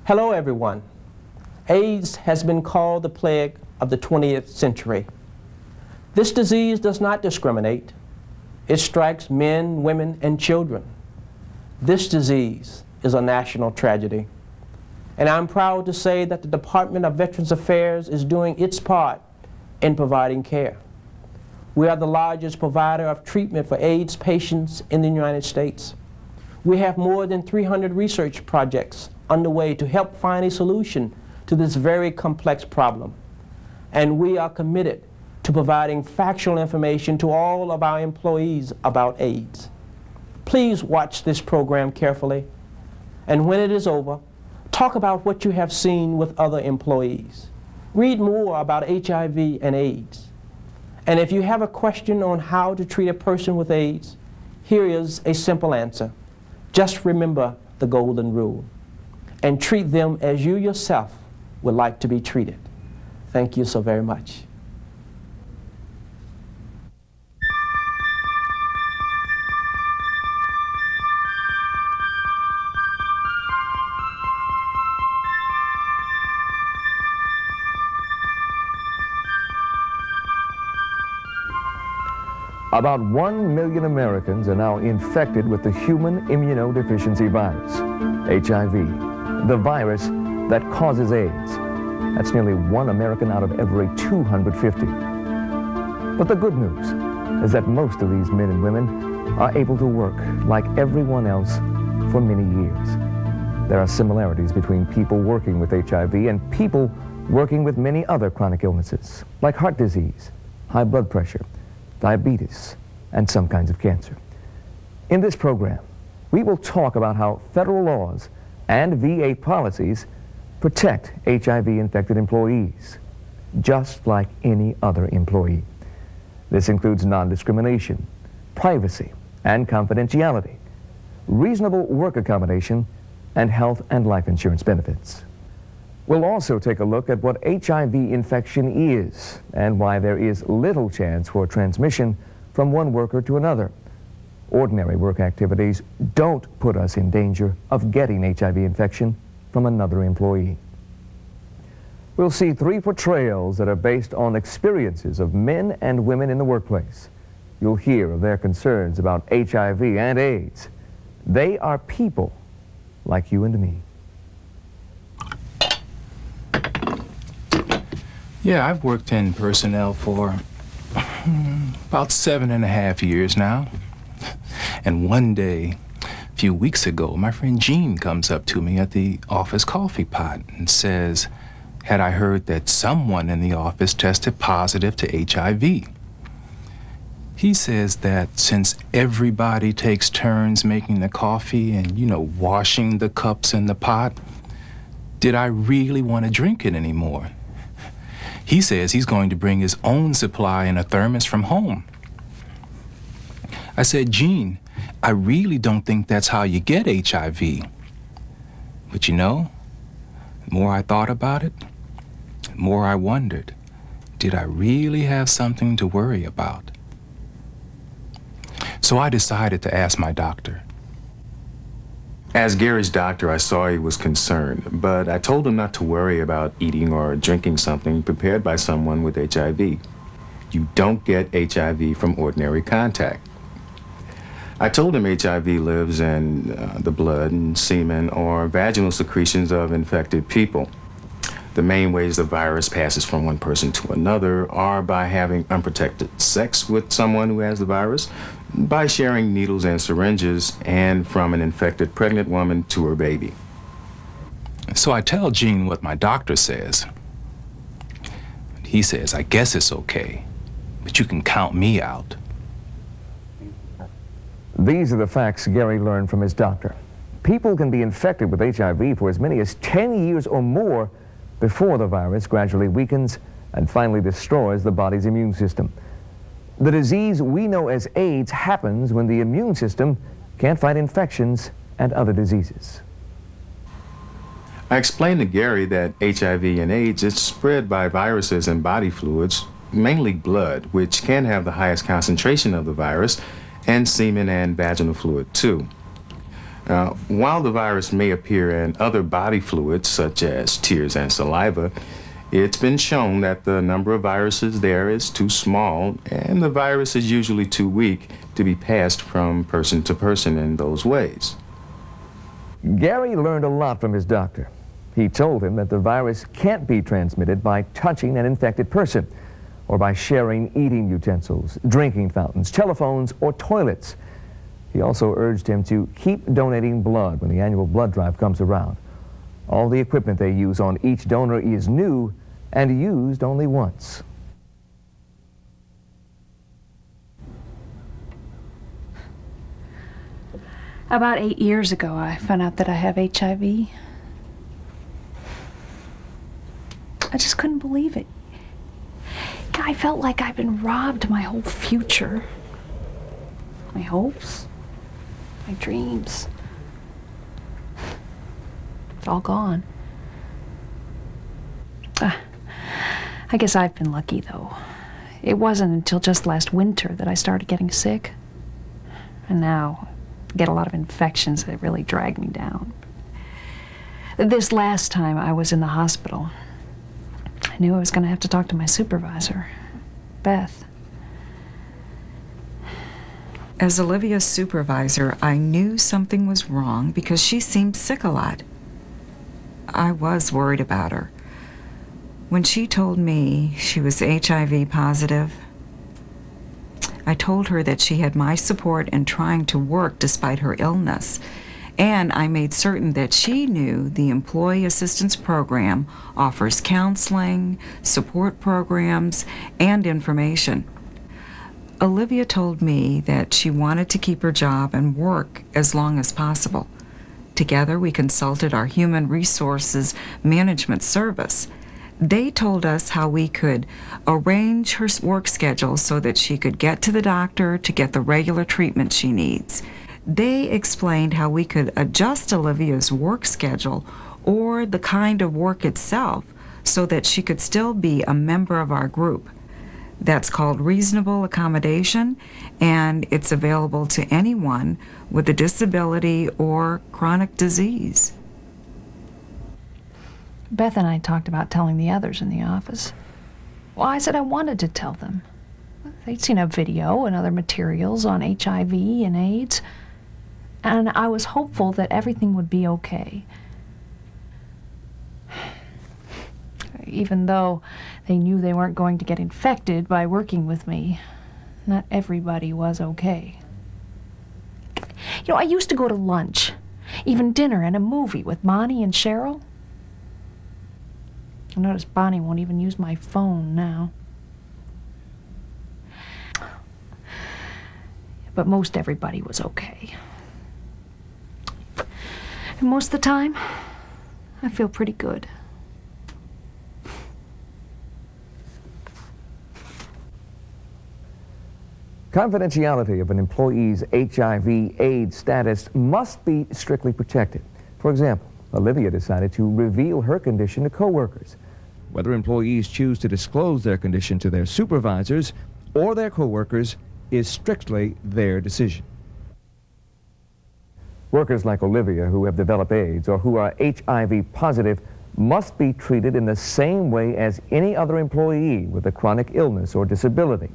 Hello everyone. AIDS has been called the plague of the 20th century. This disease does not discriminate. It strikes men, women, and children. This disease is a national tragedy. And I'm proud to say that the Department of Veterans Affairs is doing its part in providing care. We are the largest provider of treatment for AIDS patients in the United States. We have more than 300 research projects underway to help find a solution to this very complex problem. And we are committed to providing factual information to all of our employees about AIDS. Please watch this program carefully, and when it is over, talk about what you have seen with other employees. Read more about HIV and AIDS. And if you have a question on how to treat a person with AIDS, here is a simple answer. Just remember the golden rule and treat them as you yourself would like to be treated. Thank you so very much. About 1 million Americans are now infected with the human immunodeficiency virus, HIV, the virus that causes AIDS. That's nearly 1 American out of every 250. But the good news is that most of these men and women are able to work like everyone else for many years. There are similarities between people working with HIV and people working with many other chronic illnesses, like heart disease, high blood pressure, diabetes, and some kinds of cancer. In this program, we will talk about how federal laws and VA policies protect HIV-infected employees, just like any other employee. This includes non-discrimination, privacy and confidentiality, reasonable work accommodation, and health and life insurance benefits. We'll also take a look at what HIV infection is and why there is little chance for transmission from one worker to another. Ordinary work activities don't put us in danger of getting HIV infection from another employee. We'll see 3 portrayals that are based on experiences of men and women in the workplace. You'll hear of their concerns about HIV and AIDS. They are people like you and me. Yeah, I've worked in personnel for about 7.5 years now. And one day, a few weeks ago, my friend Gene comes up to me at the office coffee pot and says, had I heard that someone in the office tested positive to HIV? He says that since everybody takes turns making the coffee and, washing the cups in the pot, did I really want to drink it anymore? He says he's going to bring his own supply in a thermos from home. I said, Gene, I really don't think that's how you get HIV. But the more I thought about it, the more I wondered, did I really have something to worry about? So I decided to ask my doctor. As Gary's doctor, I saw he was concerned, but I told him not to worry about eating or drinking something prepared by someone with HIV. You don't get HIV from ordinary contact. I told him HIV lives in the blood and semen or vaginal secretions of infected people. The main ways the virus passes from one person to another are by having unprotected sex with someone who has the virus, by sharing needles and syringes, and from an infected pregnant woman to her baby. So I tell Gene what my doctor says. He says, I guess it's okay, but you can count me out. These are the facts Gary learned from his doctor. People can be infected with HIV for as many as 10 years or more before the virus gradually weakens and finally destroys the body's immune system. The disease we know as AIDS happens when the immune system can't fight infections and other diseases. I explained to Gary that HIV and AIDS is spread by viruses and body fluids, mainly blood, which can have the highest concentration of the virus, and semen and vaginal fluid too. While the virus may appear in other body fluids, such as tears and saliva, it's been shown that the number of viruses there is too small, and the virus is usually too weak to be passed from person to person in those ways. Gary learned a lot from his doctor. He told him that the virus can't be transmitted by touching an infected person or by sharing eating utensils, drinking fountains, telephones, or toilets. He also urged him to keep donating blood when the annual blood drive comes around. All the equipment they use on each donor is new and used only once. About 8 years ago, I found out that I have HIV. I just couldn't believe it. I felt like I'd been robbed my whole future. My hopes, my dreams. It's all gone. I guess I've been lucky, though. It wasn't until just last winter that I started getting sick. And now I get a lot of infections that really drag me down. This last time I was in the hospital, I knew I was going to have to talk to my supervisor, Beth. As Olivia's supervisor, I knew something was wrong because she seemed sick a lot. I was worried about her. When she told me she was HIV positive, I told her that she had my support in trying to work despite her illness, and I made certain that she knew the Employee Assistance Program offers counseling, support programs, and information. Olivia told me that she wanted to keep her job and work as long as possible. Together, we consulted our Human Resources Management Service. They told us how we could arrange her work schedule so that she could get to the doctor to get the regular treatment she needs. They explained how we could adjust Olivia's work schedule or the kind of work itself so that she could still be a member of our group. That's called reasonable accommodation, and it's available to anyone with a disability or chronic disease. Beth and I talked about telling the others in the office. Well, I said I wanted to tell them. They'd seen a video and other materials on HIV and AIDS, and I was hopeful that everything would be okay. Even though they knew they weren't going to get infected by working with me, not everybody was okay. You know, I used to go to lunch, even dinner and a movie with Bonnie and Cheryl. I notice Bonnie won't even use my phone now. But most everybody was okay. And most of the time, I feel pretty good. Confidentiality of an employee's HIV/AIDS status must be strictly protected. For example, Olivia decided to reveal her condition to coworkers. Whether employees choose to disclose their condition to their supervisors or their coworkers is strictly their decision. Workers like Olivia who have developed AIDS or who are HIV positive must be treated in the same way as any other employee with a chronic illness or disability.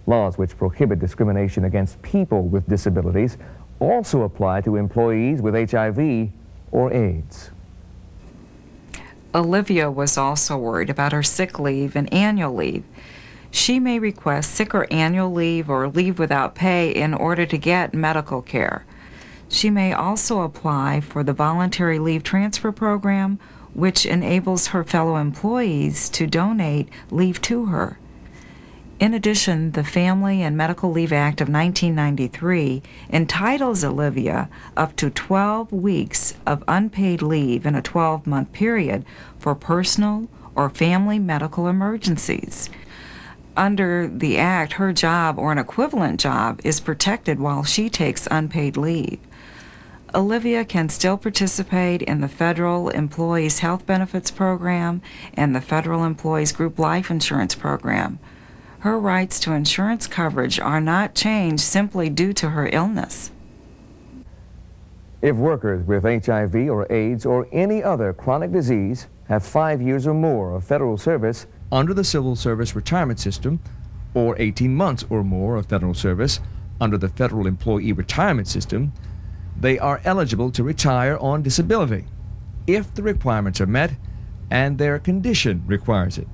Laws which prohibit discrimination against people with disabilities also apply to employees with HIV or AIDS. Olivia was also worried about her sick leave and annual leave. She may request sick or annual leave or leave without pay in order to get medical care. She may also apply for the Voluntary Leave Transfer Program, which enables her fellow employees to donate leave to her. In addition, the Family and Medical Leave Act of 1993 entitles Olivia up to 12 weeks of unpaid leave in a 12-month period for personal or family medical emergencies. Under the Act, her job or an equivalent job is protected while she takes unpaid leave. Olivia can still participate in the Federal Employees Health Benefits Program and the Federal Employees Group Life Insurance Program. Her rights to insurance coverage are not changed simply due to her illness. If workers with HIV or AIDS or any other chronic disease have 5 years or more of federal service under the Civil Service Retirement System, or 18 months or more of federal service under the Federal Employee Retirement System, they are eligible to retire on disability if the requirements are met and their condition requires it.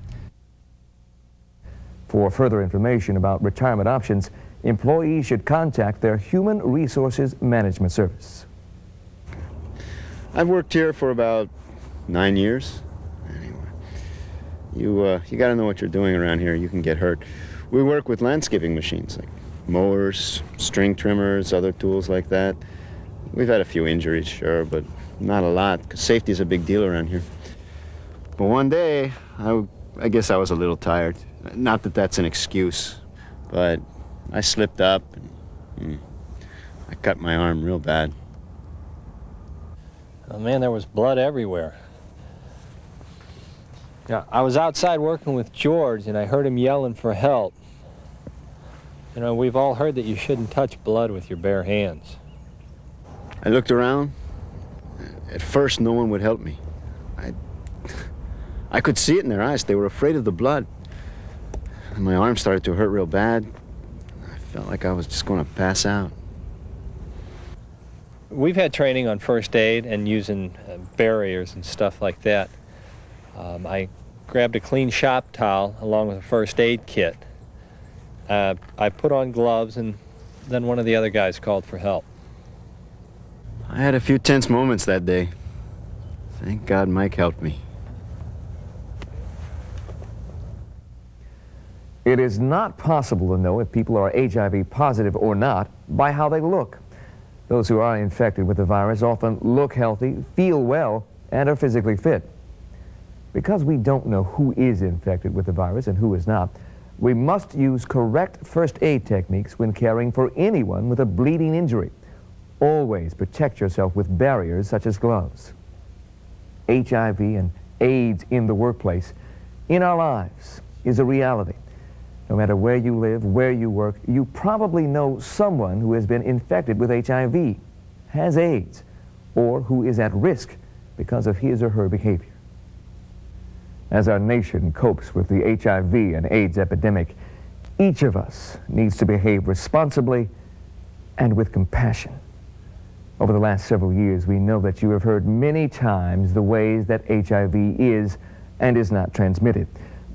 For further information about retirement options, employees should contact their Human Resources Management Service. I've worked here for about 9 years. Anyway, you got to know what you're doing around here. You can get hurt. We work with landscaping machines like mowers, string trimmers, other tools like that. We've had a few injuries, sure, but not a lot, because safety is a big deal around here. But one day, I guess I was a little tired. Not that that's an excuse, but I slipped up and I cut my arm real bad. Oh man, there was blood everywhere. Yeah, I was outside working with George and I heard him yelling for help. You know, we've all heard that you shouldn't touch blood with your bare hands. I looked around. At first, no one would help me. I could see it in their eyes. They were afraid of the blood. And my arm started to hurt real bad. I felt like I was just going to pass out. We've had training on first aid and using barriers and stuff like that. I grabbed a clean shop towel along with a first aid kit. I put on gloves, and then one of the other guys called for help. I had a few tense moments that day. Thank God Mike helped me. It is not possible to know if people are HIV positive or not by how they look. Those who are infected with the virus often look healthy, feel well, and are physically fit. Because we don't know who is infected with the virus and who is not, we must use correct first aid techniques when caring for anyone with a bleeding injury. Always protect yourself with barriers such as gloves. HIV and AIDS in the workplace, in our lives, is a reality. No matter where you live, where you work, you probably know someone who has been infected with HIV, has AIDS, or who is at risk because of his or her behavior. As our nation copes with the HIV and AIDS epidemic, each of us needs to behave responsibly and with compassion. Over the last several years, we know that you have heard many times the ways that HIV is and is not transmitted.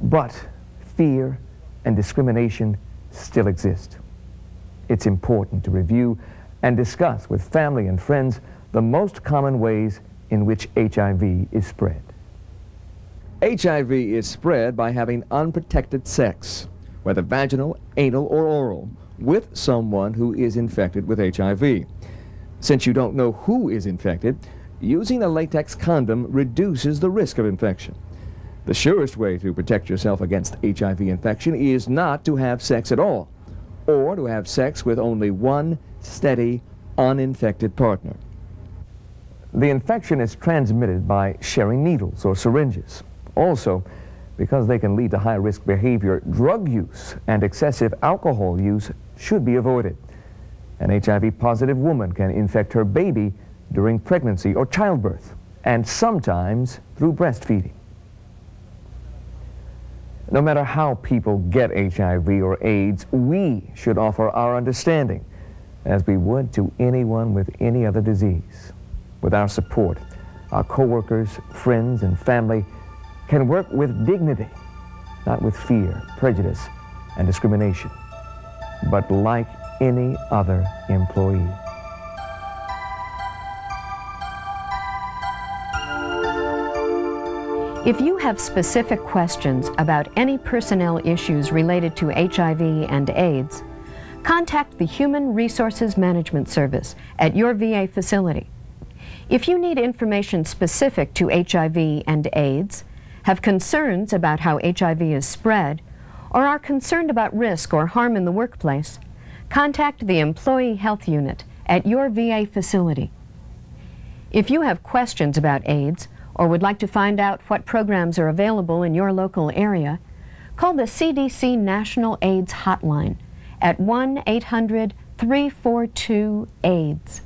But fear and discrimination still exist. It's important to review and discuss with family and friends the most common ways in which HIV is spread. HIV is spread by having unprotected sex, whether vaginal, anal, or oral, with someone who is infected with HIV. Since you don't know who is infected, using a latex condom reduces the risk of infection. The surest way to protect yourself against HIV infection is not to have sex at all, or to have sex with only one steady, uninfected partner. The infection is transmitted by sharing needles or syringes. Also, because they can lead to high-risk behavior, drug use and excessive alcohol use should be avoided. An HIV-positive woman can infect her baby during pregnancy or childbirth, and sometimes through breastfeeding. No matter how people get HIV or AIDS, we should offer our understanding, as we would to anyone with any other disease. With our support, our coworkers, friends, and family can work with dignity, not with fear, prejudice, and discrimination, but like any other employee. If you have specific questions about any personnel issues related to HIV and AIDS, contact the Human Resources Management Service at your VA facility. If you need information specific to HIV and AIDS, have concerns about how HIV is spread, or are concerned about risk or harm in the workplace, contact the Employee Health Unit at your VA facility. If you have questions about AIDS or would like to find out what programs are available in your local area, call the CDC National AIDS Hotline at 1-800-342-AIDS.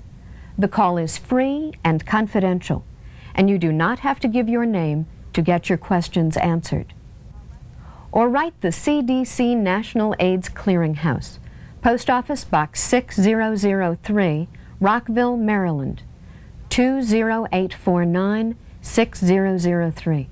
The call is free and confidential, and you do not have to give your name to get your questions answered. Or write the CDC National AIDS Clearinghouse, Post Office Box 6003, Rockville, Maryland, 20849 6003.